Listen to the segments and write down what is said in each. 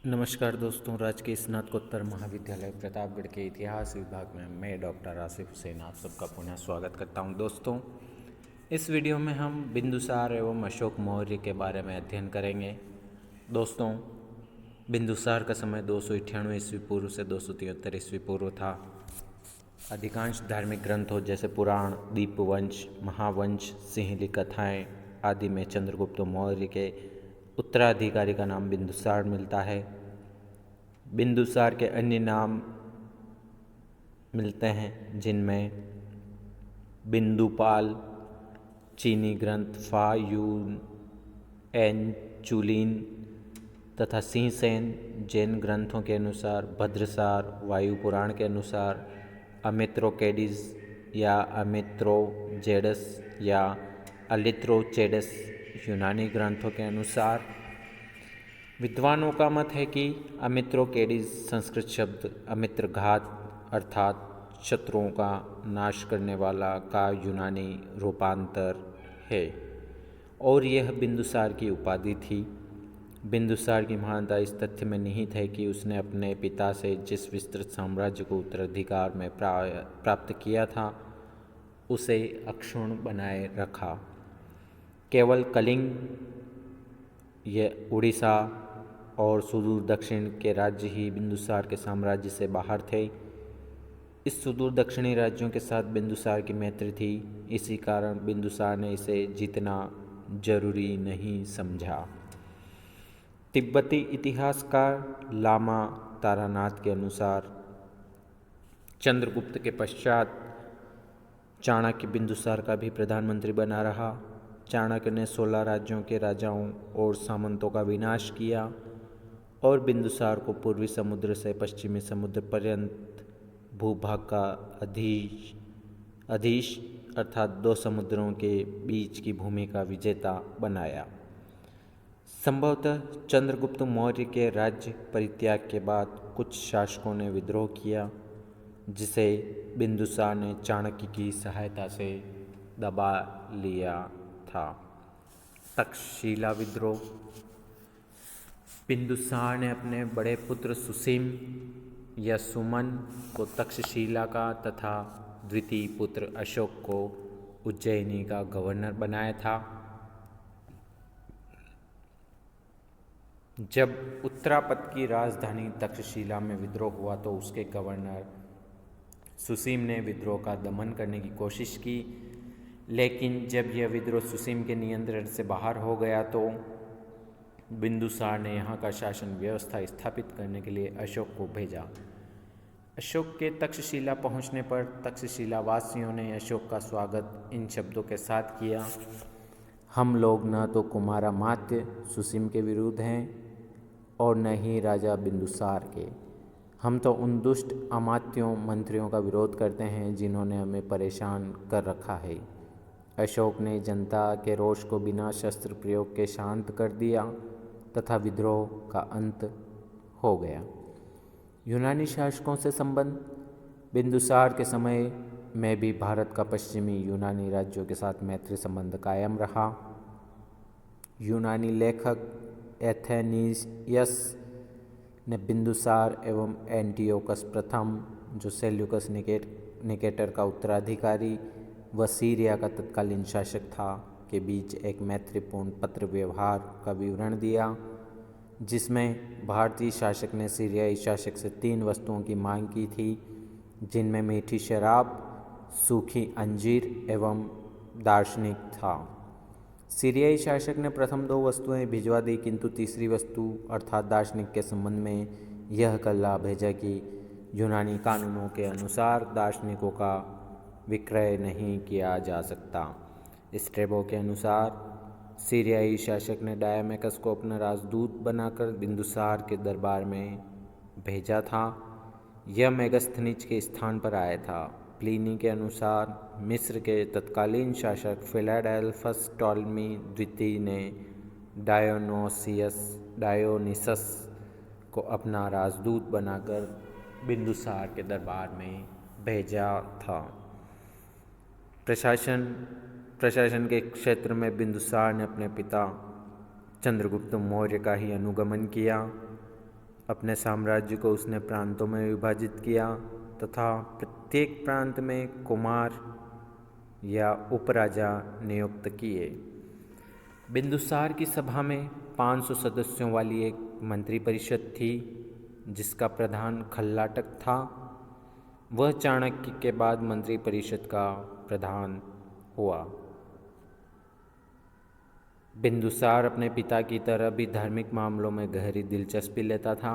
नमस्कार दोस्तों, राजकीय स्नातकोत्तर महाविद्यालय प्रतापगढ़ के इतिहास विभाग में मैं डॉक्टर आसिफ हुसैन आप सबका पुनः स्वागत करता हूं। दोस्तों, इस वीडियो में हम बिंदुसार एवं अशोक मौर्य के बारे में अध्ययन करेंगे। दोस्तों, बिंदुसार का समय 298 ईस्वी पूर्व से 273 ईस्वी पूर्व था। अधिकांश धार्मिक ग्रंथों जैसे पुराण, दीपवंश, महावंश, सिंहली कथाएँ आदि में चंद्रगुप्त मौर्य के उत्तराधिकारी का नाम बिंदुसार मिलता है। बिंदुसार के अन्य नाम मिलते हैं जिनमें बिंदुपाल, चीनी ग्रंथ फा यून एन चुलिन तथा सिंहसेन, जैन ग्रंथों के अनुसार भद्रसार, वायु पुराण के अनुसार अमित्रोकेडिस या अमित्रोजेडस या अलित्रोचेडस, यूनानी ग्रंथों के अनुसार। विद्वानों का मत है कि अमित्रोकेडिस संस्कृत शब्द अमित्रघात अर्थात शत्रुओं का नाश करने वाला का यूनानी रूपांतर है और यह बिंदुसार की उपाधि थी। बिंदुसार की महानता इस तथ्य में निहित है कि उसने अपने पिता से जिस विस्तृत साम्राज्य को उत्तराधिकार में प्राप्त किया था उसे अक्षुण्ण बनाए रखा। केवल कलिंग, उड़ीसा और सुदूर दक्षिण के राज्य ही बिंदुसार के साम्राज्य से बाहर थे। इस सुदूर दक्षिणी राज्यों के साथ बिंदुसार की मैत्री थी, इसी कारण बिंदुसार ने इसे जीतना जरूरी नहीं समझा। तिब्बती इतिहासकार लामा तारानाथ के अनुसार चंद्रगुप्त के पश्चात चाणक्य बिंदुसार का भी प्रधानमंत्री बना रहा। चाणक्य ने 16 राज्यों के राजाओं और सामंतों का विनाश किया और बिंदुसार को पूर्वी समुद्र से पश्चिमी समुद्र पर्यंत भूभाग का अधीश अर्थात 2 समुद्रों के बीच की भूमि का विजेता बनाया। संभवतः चंद्रगुप्त मौर्य के राज्य परित्याग के बाद कुछ शासकों ने विद्रोह किया जिसे बिंदुसार ने चाणक्य की सहायता से दबा लिया था। तक्षशिला विद्रोह। बिंदुसार ने अपने बड़े पुत्र सुसीम या सुमन को तक्षशिला का तथा द्वितीय पुत्र अशोक को उज्जैनी का गवर्नर बनाया था। जब उत्तरापद की राजधानी तक्षशिला में विद्रोह हुआ तो उसके गवर्नर सुसीम ने विद्रोह का दमन करने की कोशिश की, लेकिन जब यह विद्रोह सुसीम के नियंत्रण से बाहर हो गया तो बिंदुसार ने यहाँ का शासन व्यवस्था स्थापित करने के लिए अशोक को भेजा। अशोक के तक्षशिला पहुँचने पर तक्षशिला वासियों ने अशोक का स्वागत इन शब्दों के साथ किया: हम लोग न तो कुमारामात्य सुसीम के विरुद्ध हैं और न ही राजा बिंदुसार के। हम तो उन दुष्ट अमात्यों मंत्रियों का विरोध करते हैं जिन्होंने हमें परेशान कर रखा है। अशोक ने जनता के रोष को बिना शस्त्र प्रयोग के शांत कर दिया तथा विद्रोह का अंत हो गया। यूनानी शासकों से संबंध। बिंदुसार के समय में भी भारत का पश्चिमी यूनानी राज्यों के साथ मैत्री संबंध कायम रहा। यूनानी लेखक एथेनियस ने बिंदुसार एवं एंटियोकस प्रथम, जो सेल्यूकस निकेटर का उत्तराधिकारी व सीरिया का तत्कालीन शासक था, के बीच एक मैत्रीपूर्ण पत्र व्यवहार का विवरण दिया, जिसमें भारतीय शासक ने सीरियाई शासक से 3 वस्तुओं की मांग की थी, जिनमें मीठी शराब, सूखी अंजीर एवं दार्शनिक था। सीरियाई शासक ने प्रथम 2 वस्तुएं भिजवा दी, किंतु तीसरी वस्तु अर्थात दार्शनिक के संबंध में यह कल्ला भेजा कि यूनानी कानूनों के अनुसार दार्शनिकों का विक्रय नहीं किया जा सकता। स्ट्रेबो के अनुसार सीरियाई शासक ने डायमेकस को अपना राजदूत बनाकर बिंदुसार के दरबार में भेजा था। यह मेगास्थनीज के स्थान पर आया था। प्लिनी के अनुसार मिस्र के तत्कालीन शासक फिलाडेल्फस टॉलमी द्वितीय ने डायोनिसस को अपना राजदूत बनाकर बिंदुसार के दरबार में भेजा था। प्रशासन के क्षेत्र में बिंदुसार ने अपने पिता चंद्रगुप्त मौर्य का ही अनुगमन किया। अपने साम्राज्य को उसने प्रांतों में विभाजित किया तथा प्रत्येक प्रांत में कुमार या उपराजा नियुक्त किए। बिंदुसार की सभा में 500 सदस्यों वाली एक मंत्रिपरिषद थी जिसका प्रधान खल्लाटक था। वह चाणक्य के बाद मंत्रिपरिषद का प्रधान हुआ। बिंदुसार अपने पिता की तरह भी धार्मिक मामलों में गहरी दिलचस्पी लेता था।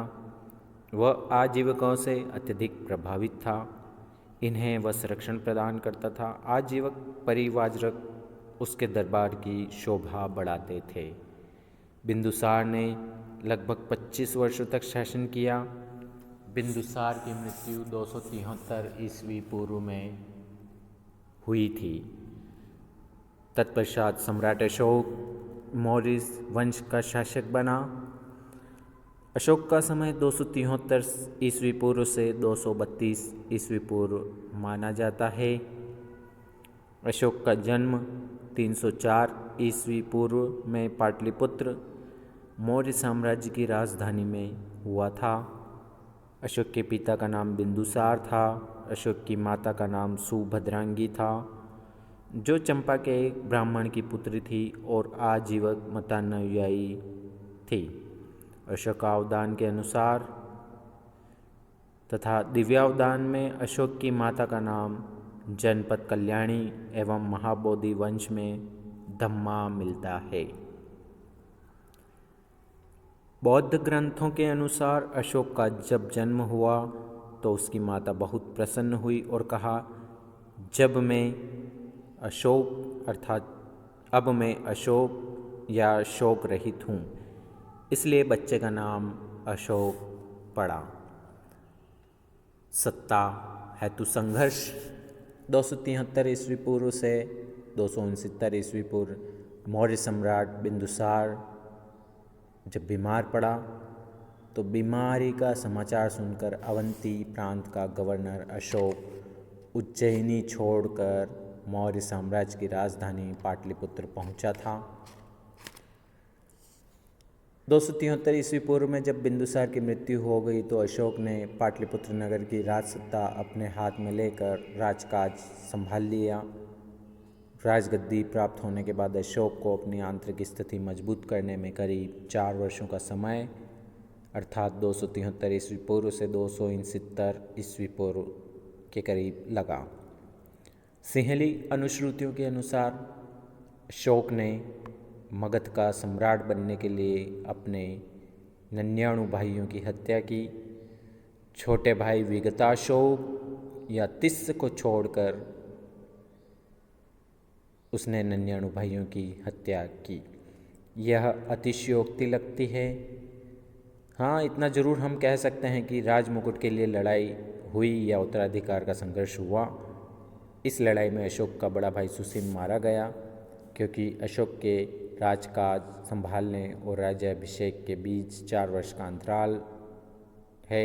वह आजीवकों से अत्यधिक प्रभावित था। इन्हें वह संरक्षण प्रदान करता था। आजीवक परिवारक उसके दरबार की शोभा बढ़ाते थे। बिंदुसार ने लगभग 25 वर्षों तक शासन किया। बिंदुसार की मृत्यु 273 ईस्वी पूर्व में हुई थी। तत्पश्चात सम्राट अशोक मौर्य वंश का शासक बना। अशोक का समय 273 ईस्वी पूर्व से 232 ईस्वी पूर्व माना जाता है। अशोक का जन्म 304 ईस्वी पूर्व में पाटलिपुत्र मौर्य साम्राज्य की राजधानी में हुआ था। अशोक के पिता का नाम बिंदुसार था। अशोक की माता का नाम सुभद्रांगी था, जो चंपा के एक ब्राह्मण की पुत्री थी और आजीवक मतानुयायी थी। अशोकावदान के अनुसार तथा दिव्यावदान में अशोक की माता का नाम जनपद कल्याणी एवं महाबोधि वंश में धम्मा मिलता है। बौद्ध ग्रंथों के अनुसार अशोक का जब जन्म हुआ तो उसकी माता बहुत प्रसन्न हुई और कहा, जब मैं अशोक अर्थात अब मैं अशोक या शोक रहित हूँ, इसलिए बच्चे का नाम अशोक पड़ा। सत्ता हेतु संघर्ष 273 ईस्वी पूर्व से 269 ईस्वी पूर्व मौर्य सम्राट बिंदुसार जब बीमार पड़ा तो बीमारी का समाचार सुनकर अवंती प्रांत का गवर्नर अशोक उज्जैनी छोड़कर मौर्य साम्राज्य की राजधानी पाटलिपुत्र पहुंचा था। 273 ईस्वी पूर्व में जब बिंदुसार की मृत्यु हो गई तो अशोक ने पाटलिपुत्र नगर की राजसत्ता अपने हाथ में लेकर राजकाज संभाल लिया। राजगद्दी प्राप्त होने के बाद अशोक को अपनी आंतरिक स्थिति मजबूत करने में करीब 4 वर्षों का समय अर्थात 273 ईस्वी पूर्व से 269 ईस्वी पूर्व के करीब लगा। सिंहली अनुश्रुतियों के अनुसार अशोक ने मगध का सम्राट बनने के लिए अपने 99 भाइयों की हत्या की। छोटे भाई विगताशोक या तिस्स को छोड़कर उसने 99 भाइयों की हत्या की। यह अतिशयोक्ति लगती है। हाँ, इतना ज़रूर हम कह सकते हैं कि राजमुकुट के लिए लड़ाई हुई या उत्तराधिकार का संघर्ष हुआ। इस लड़ाई में अशोक का बड़ा भाई सुसीम मारा गया, क्योंकि अशोक के राजकाज संभालने और राज्याभिषेक के बीच 4 वर्ष का अंतराल है,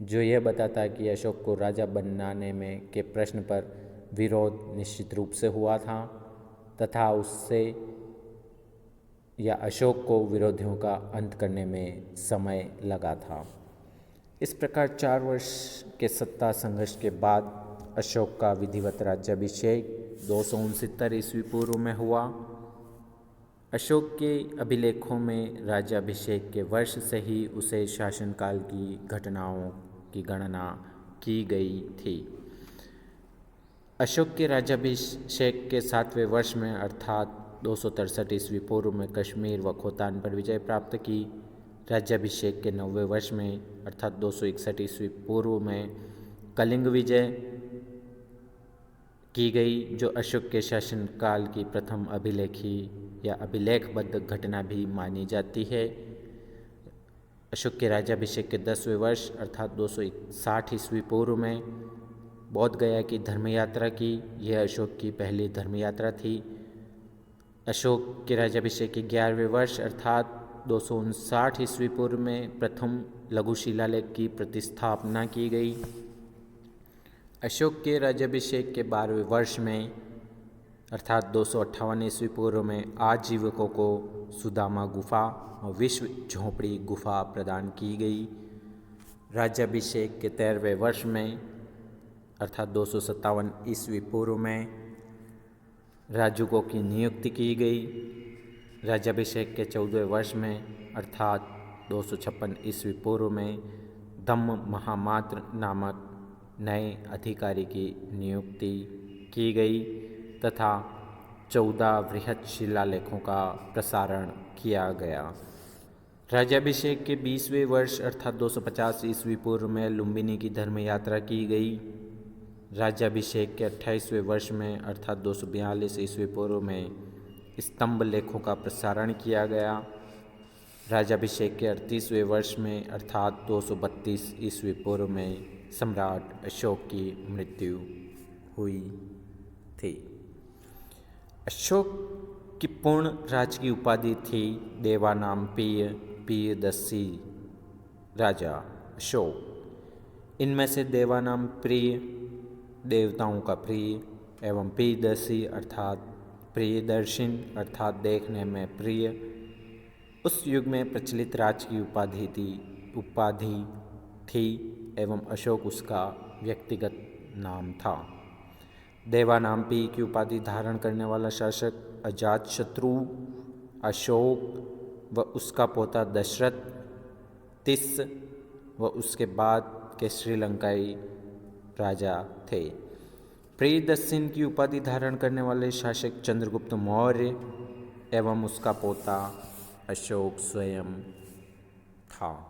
जो यह बताता है कि अशोक को राजा बनाने में के प्रश्न पर विरोध निश्चित रूप से हुआ था तथा उससे या अशोक को विरोधियों का अंत करने में समय लगा था। इस प्रकार 4 वर्ष के सत्ता संघर्ष के बाद अशोक का विधिवत राज्याभिषेक 269 ईस्वी पूर्व में हुआ। अशोक के अभिलेखों में राज्याभिषेक के वर्ष से ही उसे शासनकाल की घटनाओं की गणना की गई थी। अशोक के राज्याभिषेक के 7वें वर्ष में अर्थात 263 ईस्वी पूर्व में कश्मीर व खोतान पर विजय प्राप्त की। राज्याभिषेक के 9वें वर्ष में अर्थात 261 ईस्वी पूर्व में कलिंग विजय की गई, जो अशोक के शासनकाल की प्रथम अभिलेखी या अभिलेखबद्ध घटना भी मानी जाती है। अशोक के राज्याभिषेक के 10वें वर्ष अर्थात 260 ईस्वी पूर्व में बौद्ध गया की धर्मयात्रा की। यह अशोक की पहली धर्मयात्रा थी। अशोक के राज्याभिषेक के 11वें वर्ष अर्थात 259 ईस्वी पूर्व में प्रथम लघु शिलालेख की प्रतिस्थापना की गई। अशोक के राज्याभिषेक के 12वें वर्ष में अर्थात 258 ईस्वी पूर्व में आजीविकों को सुदामा गुफा और विश्व झोंपड़ी गुफा प्रदान की गई। राज्याभिषेक के 13वें वर्ष में अर्थात 257 ईस्वी पूर्व में राजूकों की नियुक्ति की गई। राज्याभिषेक के 14वें वर्ष में अर्थात 256 ईस्वी पूर्व में धम्म महामात्र नामक नए अधिकारी की नियुक्ति की गई तथा 14 वृहत शिलालेखों का प्रसारण किया गया। राज्याभिषेक के 20वें वर्ष अर्थात 250 ईस्वी पूर्व में लुम्बिनी की धर्म यात्रा की गई। राज्याभिषेक के 28वें वर्ष में अर्थात 242 ईस्वी पूर्व में स्तंभ लेखों का प्रसारण किया गया। राज्याभिषेक के 38वें वर्ष में अर्थात 232 ईस्वी पूर्व में सम्राट अशोक की मृत्यु हुई थी। अशोक की पूर्ण राज की उपाधि थी देवानाम प्रियदर्शी राजा अशोक। इनमें से देवानाम प्रिय देवताओं का प्रिय एवं प्रियदर्शी अर्थात प्रियदर्शन अर्थात देखने में प्रिय उस युग में प्रचलित राज की उपाधि थी एवं अशोक उसका व्यक्तिगत नाम था। देवानाम्पी की उपाधि धारण करने वाला शासक अजातशत्रु अशोक व उसका पोता दशरथ तिस व उसके बाद के श्रीलंकाई राजा थे। प्रियदर्शन की उपाधि धारण करने वाले शासक चंद्रगुप्त मौर्य एवं उसका पोता अशोक स्वयं था।